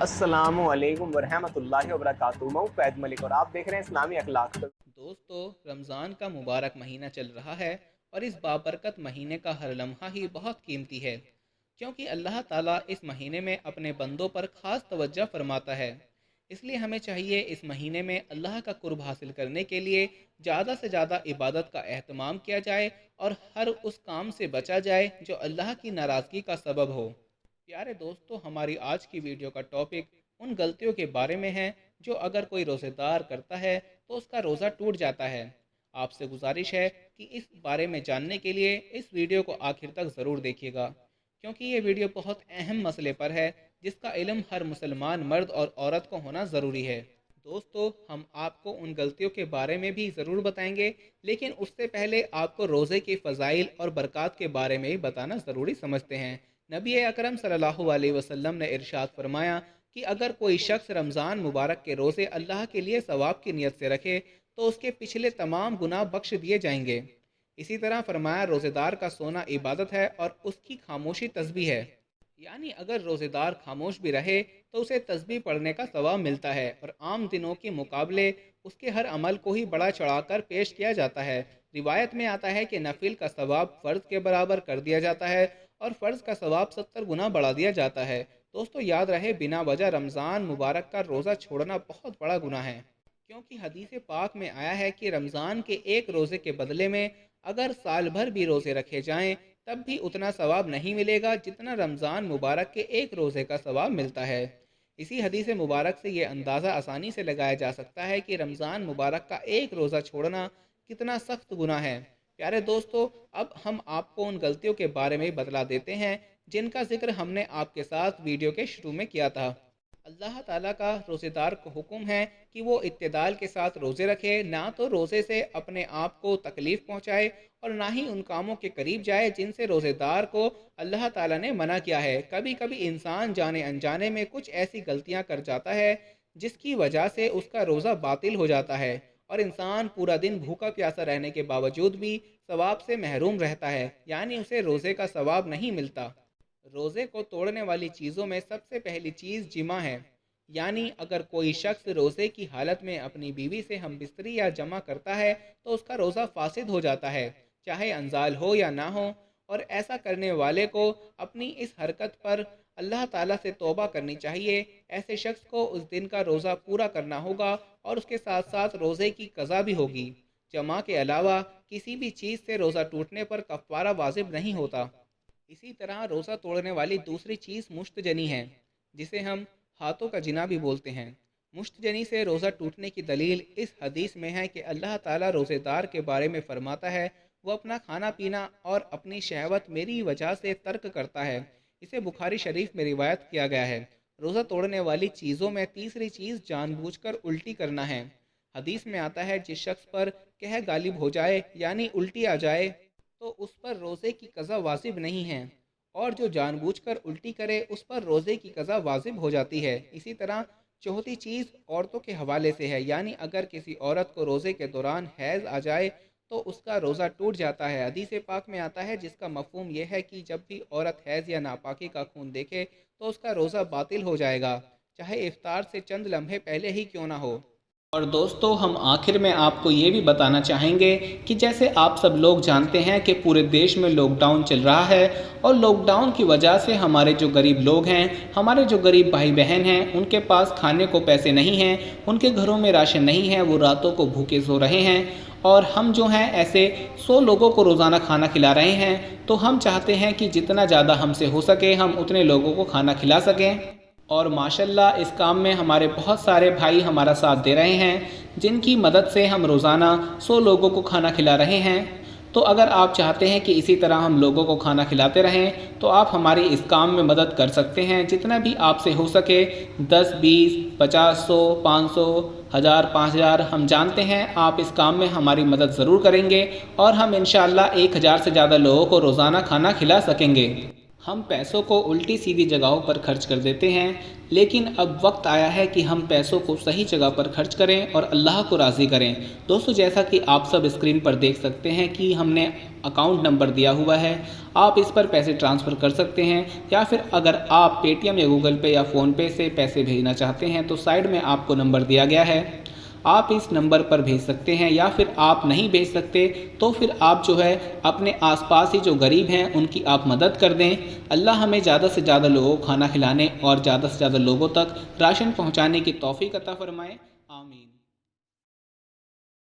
अस्सलाम वालेकुम वरहमतुल्लाहि वबरकातुहू। मैं फैद मलिक और आप देख रहे हैं इस्लामी अखलाक। दोस्तों, रमज़ान का मुबारक महीना चल रहा है और इस बाबरकत महीने का हर लम्हा ही बहुत कीमती है, क्योंकि अल्लाह ताला इस महीने में अपने बंदों पर ख़ास तवज्जो फरमाता है। इसलिए हमें चाहिए इस महीने में अल्लाह का कुर्ब हासिल करने के लिए ज़्यादा से ज़्यादा इबादत का एहतमाम किया जाए और हर उस काम से बचा जाए जो अल्लाह की नाराज़गी का सबब हो। प्यारे दोस्तों, हमारी आज की वीडियो का टॉपिक उन गलतियों के बारे में है जो अगर कोई रोज़ेदार करता है तो उसका रोज़ा टूट जाता है। आपसे गुजारिश है कि इस बारे में जानने के लिए इस वीडियो को आखिर तक ज़रूर देखिएगा, क्योंकि ये वीडियो बहुत अहम मसले पर है जिसका इल्म हर मुसलमान मर्द और औरत को होना ज़रूरी है। दोस्तों, हम आपको उन गलतियों के बारे में भी ज़रूर बताएंगे, लेकिन उससे पहले आपको रोज़े के फ़ज़ाइल और बरक़ात के बारे में भी बताना ज़रूरी समझते हैं। नबी अकरम सल्लल्लाहु अलैहि वसल्लम ने इरशाद फरमाया कि अगर कोई शख्स रमज़ान मुबारक के रोज़े अल्लाह के लिए सवाब की नीयत से रखे तो उसके पिछले तमाम गुनाह बख्श दिए जाएंगे। इसी तरह फरमाया, रोज़ेदार का सोना इबादत है और उसकी खामोशी तस्बीह है। यानी अगर रोज़ेदार खामोश भी रहे तो उसे तस्बीह पढ़ने का सवाब मिलता है और आम दिनों के मुकाबले उसके हर अमल को ही बड़ा चढ़ाकर पेश किया जाता है। रिवायत में आता है कि नफिल का सवाब फ़र्ज के बराबर कर दिया जाता है और फ़र्ज का सवाब 70 गुना बढ़ा दिया जाता है। दोस्तों, याद रहे, बिना वजह रमज़ान मुबारक का रोज़ा छोड़ना बहुत बड़ा गुनाह है, क्योंकि हदीस पाक में आया है कि रमज़ान के एक रोज़े के बदले में अगर साल भर भी रोज़े रखे जाएं तब भी उतना सवाब नहीं मिलेगा जितना रमज़ान मुबारक के एक रोज़े का सवाब मिलता है। इसी हदीस मुबारक से ये अंदाज़ा आसानी से लगाया जा सकता है कि रमज़ान मुबारक का एक रोज़ा छोड़ना कितना सख्त गुनाह है। प्यारे दोस्तों, अब हम आपको उन गलतियों के बारे में बतला देते हैं जिनका जिक्र हमने आपके साथ वीडियो के शुरू में किया था। अल्लाह ताला का रोज़ेदार को हुक्म है कि वो इत्तेदाल के साथ रोज़े रखे, ना तो रोज़े से अपने आप को तकलीफ़ पहुँचाए और ना ही उन कामों के करीब जाए जिनसे रोज़ेदार को अल्लाह ताला ने मना किया है। कभी कभी इंसान जाने अनजाने में कुछ ऐसी गलतियाँ कर जाता है जिसकी वजह से उसका रोज़ा बातिल हो जाता है और इंसान पूरा दिन भूखा प्यासा रहने के बावजूद भी सवाब से महरूम रहता है, यानी उसे रोज़े का सवाब नहीं मिलता। रोज़े को तोड़ने वाली चीज़ों में सबसे पहली चीज़ जिमा है। यानी अगर कोई शख्स रोज़े की हालत में अपनी बीवी से हम बिस्तरी या जमा करता है तो उसका रोज़ा फासिद हो जाता है, चाहे अनजाल हो या ना हो। और ऐसा करने वाले को अपनी इस हरकत पर अल्लाह ताला से तौबा करनी चाहिए। ऐसे शख्स को उस दिन का रोज़ा पूरा करना होगा और उसके साथ साथ रोज़े की कज़ा भी होगी। जमा के अलावा किसी भी चीज़ से रोज़ा टूटने पर कफ़ारा वाजिब नहीं होता। इसी तरह रोज़ा तोड़ने वाली दूसरी चीज़ मुश्तजनी है, जिसे हम हाथों का जिना भी बोलते हैं। मुश्तजनी से रोज़ा टूटने की दलील इस हदीस में है कि अल्लाह ताला रोज़ेदार के बारे में फ़रमाता है, वो अपना खाना पीना और अपनी शहवत मेरी वजह से तर्क करता है। इसे बुखारी शरीफ में रिवायत किया गया है। रोज़ा तोड़ने वाली चीज़ों में तीसरी चीज़ जानबूझकर उल्टी करना है। हदीस में आता है, जिस शख्स पर कह गालिब हो जाए यानी उल्टी आ जाए तो उस पर रोज़े की कज़ा वाजिब नहीं है, और जो जानबूझकर उल्टी करे उस पर रोज़े की कज़ा वाजिब हो जाती है। इसी तरह चौथी चीज़ औरतों के हवाले से है, यानी अगर किसी औरत को रोज़े के दौरान हैज़ आ जाए तो उसका रोज़ा टूट जाता है। हदीस पाक में आता है, जिसका मफ़हूम यह है कि जब भी औरत हैज़ या नापाकी का खून देखे तो उसका रोज़ा बातिल हो जाएगा, चाहे इफ्तार से चंद लम्हे पहले ही क्यों ना हो। और दोस्तों, हम आखिर में आपको ये भी बताना चाहेंगे कि जैसे आप सब लोग जानते हैं कि पूरे देश में लॉकडाउन चल रहा है और लॉकडाउन की वजह से हमारे जो गरीब लोग हैं, हमारे जो गरीब भाई बहन हैं, उनके पास खाने को पैसे नहीं हैं, उनके घरों में राशन नहीं है, वो रातों को भूखे सो रहे हैं और हम जो हैं ऐसे 100 लोगों को रोज़ाना खाना खिला रहे हैं। तो हम चाहते हैं कि जितना ज़्यादा हमसे हो सके हम उतने लोगों को खाना खिला सकें। और माशाल्लाह इस काम में हमारे बहुत सारे भाई हमारा साथ दे रहे हैं, जिनकी मदद से हम रोज़ाना 100 लोगों को खाना खिला रहे हैं। तो अगर आप चाहते हैं कि इसी तरह हम लोगों को खाना खिलाते रहें तो आप हमारी इस काम में मदद कर सकते हैं। जितना भी आपसे हो सके, 10, 20, 50, 100, 500, 1000, 5000, हम जानते हैं आप इस काम में हमारी मदद ज़रूर करेंगे और हम इंशाअल्लाह 1000 से ज़्यादा लोगों को रोज़ाना खाना खिला सकेंगे। ہم پیسوں کو الٹی سیدھی جگہوں پر خرچ کر دیتے ہیں، لیکن اب وقت آیا ہے کہ ہم پیسوں کو صحیح جگہ پر خرچ کریں اور اللہ کو راضی کریں۔ دوستو، جیسا کہ آپ سب اسکرین پر دیکھ سکتے ہیں کہ ہم نے اکاؤنٹ نمبر دیا ہوا ہے، آپ اس پر پیسے ٹرانسفر کر سکتے ہیں، یا پھر اگر آپ پے ٹی ایم یا گوگل پے یا فون پے سے پیسے بھیجنا چاہتے ہیں تو سائڈ میں آپ کو نمبر دیا گیا ہے، آپ اس نمبر پر بھیج سکتے ہیں، یا پھر آپ نہیں بھیج سکتے تو پھر آپ جو ہے اپنے آس پاس ہی جو غریب ہیں ان کی آپ مدد کر دیں۔ اللہ ہمیں زیادہ سے زیادہ لوگوں کو کھانا کھلانے اور زیادہ سے زیادہ لوگوں تک راشن پہنچانے کی توفیق عطا فرمائے، آمین۔